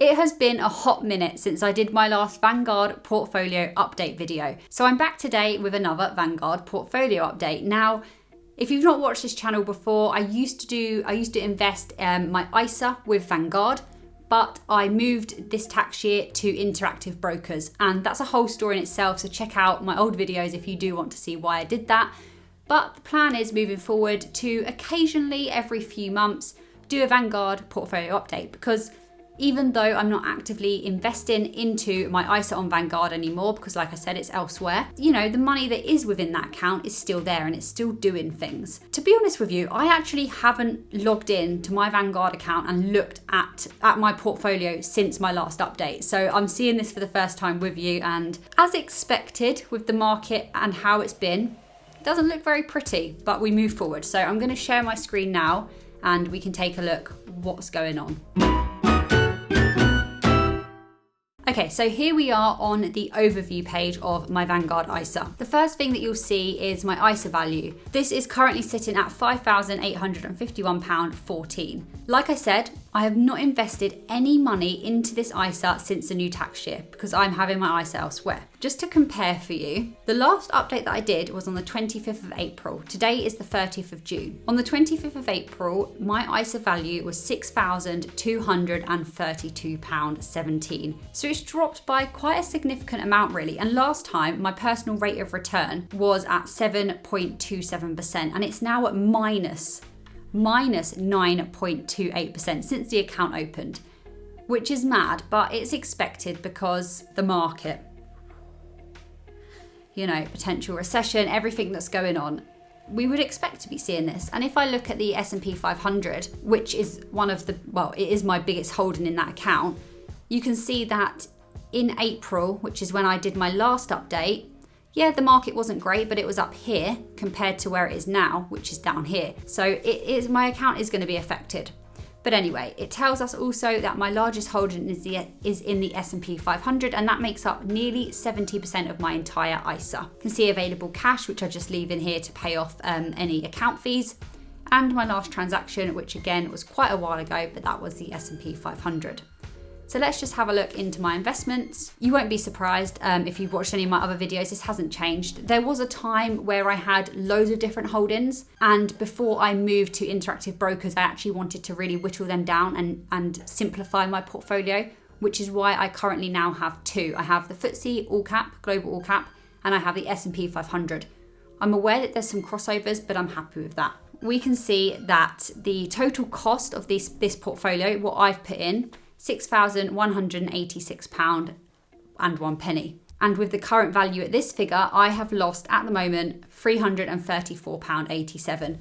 It has been a hot minute since I did my last Vanguard portfolio update video. So I'm back today with another Vanguard portfolio update. Now, if you've not watched this channel before, I used to invest my ISA with Vanguard, but I moved this tax year to Interactive Brokers, and that's a whole story in itself. So check out my old videos if you do want to see why I did that. But the plan is moving forward to occasionally every few months do a Vanguard portfolio update, because even though I'm not actively investing into my ISA on Vanguard anymore, because like I said, it's elsewhere, you know, the money that is within that account is still there and it's still doing things. To be honest with you, I actually haven't logged in to my Vanguard account and looked at my portfolio since my last update. So I'm seeing this for the first time with you, and as expected with the market and how it's been, it doesn't look very pretty, but we move forward. So I'm going to share my screen now and we can take a look what's going on. Okay, so here we are on the overview page of my Vanguard ISA. The first thing that you'll see is my ISA value. This is currently sitting at £5,851.14. Like I said, I have not invested any money into this ISA since the new tax year because I'm having my ISA elsewhere. Just to compare for you, the last update that I did was on the 25th of April. Today is the 30th of June. On the 25th of April, my ISA value was £6,232.17. So it's dropped by quite a significant amount really. And last time, my personal rate of return was at 7.27%, and it's now at minus 9.28% since the account opened, which is mad, but it's expected because the market, you know, potential recession, everything that's going on, we would expect to be seeing this. And if I look at the S&P 500, which is one of the, well, it is my biggest holding in that account, you can see that in April, which is when I did my last update, yeah, the market wasn't great, but it was up here compared to where it is now, which is down here. So my account is going to be affected. But anyway, it tells us also that my largest holding is in the S&P 500, and that makes up nearly 70% of my entire ISA. You can see available cash, which I just leave in here to pay off any account fees, and my last transaction, which again was quite a while ago, but that was the S&P 500. So let's just have a look into my investments. You won't be surprised if you've watched any of my other videos, this hasn't changed. There was a time where I had loads of different holdings, and before I moved to Interactive Brokers, I actually wanted to really whittle them down and simplify my portfolio, which is why I currently now have two. I have the FTSE All Cap, Global All Cap, and I have the S&P 500. I'm aware that there's some crossovers, but I'm happy with that. We can see that the total cost of this portfolio, what I've put in, £6,186.01. And with the current value at this figure, I have lost at the moment £334.87.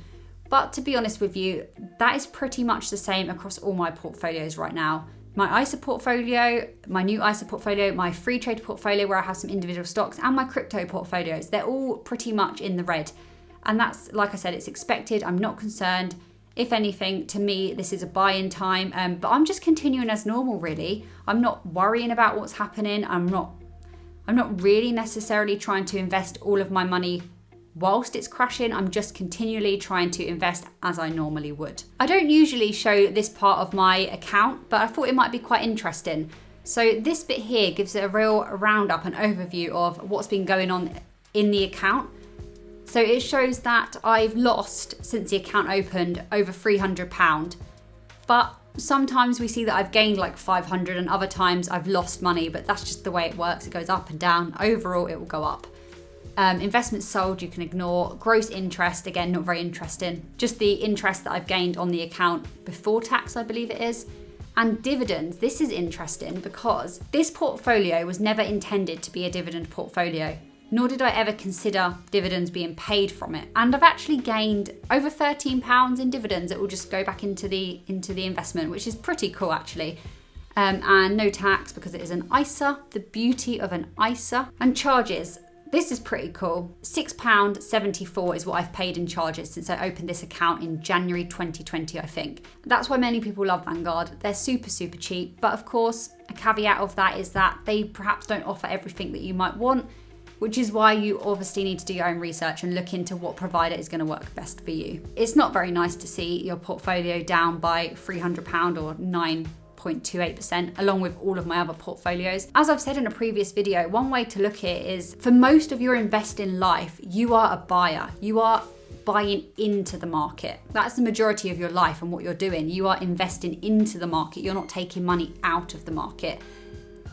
But to be honest with you, that is pretty much the same across all my portfolios right now. My ISA portfolio, my new ISA portfolio, my free trade portfolio where I have some individual stocks, and my crypto portfolios, they're all pretty much in the red. And that's, like I said, it's expected. I'm not concerned. If anything, to me, this is a buy-in time, but I'm just continuing as normal, really. I'm not worrying about what's happening. I'm not really necessarily trying to invest all of my money whilst it's crashing. I'm just continually trying to invest as I normally would. I don't usually show this part of my account, but I thought it might be quite interesting. So this bit here gives a real roundup and overview of what's been going on in the account. So it shows that I've lost, since the account opened, over £300. But sometimes we see that I've gained like 500 and other times I've lost money, but that's just the way it works. It goes up and down. Overall, it will go up. Investments sold, you can ignore. Gross interest, again, not very interesting. Just the interest that I've gained on the account before tax, I believe it is. And dividends, this is interesting because this portfolio was never intended to be a dividend portfolio, nor did I ever consider dividends being paid from it. And I've actually gained over £13 in dividends that will just go back into the investment, which is pretty cool actually. And no tax because it is an ISA, the beauty of an ISA. And charges, this is pretty cool. £6.74 is what I've paid in charges since I opened this account in January 2020, I think. That's why many people love Vanguard. They're super, super cheap. But of course, a caveat of that is that they perhaps don't offer everything that you might want, which is why you obviously need to do your own research and look into what provider is going to work best for you. It's not very nice to see your portfolio down by £300 or 9 0.28% along with all of my other portfolios. As I've said in a previous video, one way to look at it is for most of your investing life, you are a buyer. You are buying into the market. That's the majority of your life and what you're doing. You are investing into the market. You're not taking money out of the market.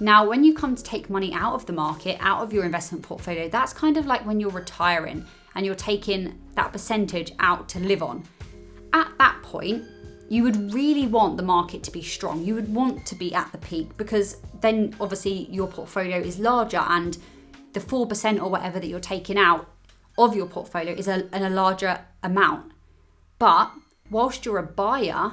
Now, when you come to take money out of the market, out of your investment portfolio, that's kind of like when you're retiring and you're taking that percentage out to live on. At that point, you would really want the market to be strong. You would want to be at the peak because then obviously your portfolio is larger and the 4% or whatever that you're taking out of your portfolio is a larger amount. But whilst you're a buyer,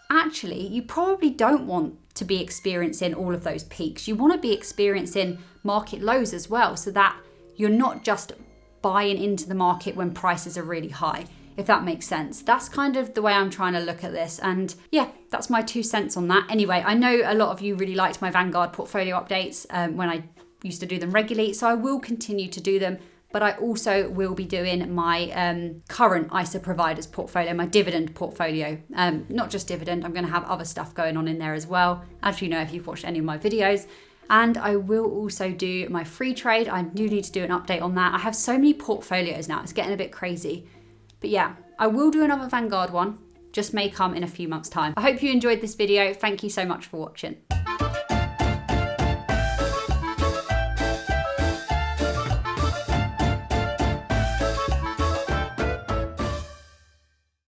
actually, you probably don't want to be experiencing all of those peaks. You want to be experiencing market lows as well, so that you're not just buying into the market when prices are really high, if that makes sense. That's kind of the way I'm trying to look at this. And yeah, that's my 2 cents on that. Anyway, I know a lot of you really liked my Vanguard portfolio updates when I used to do them regularly, so I will continue to do them. But I also will be doing my current ISA providers portfolio, my dividend portfolio. Not just dividend, I'm going to have other stuff going on in there as well, as you know if you've watched any of my videos. And I will also do my free trade. I do need to do an update on that. I have so many portfolios now, it's getting a bit crazy. But yeah, I will do another Vanguard one, just may come in a few months' time. I hope you enjoyed this video. Thank you so much for watching.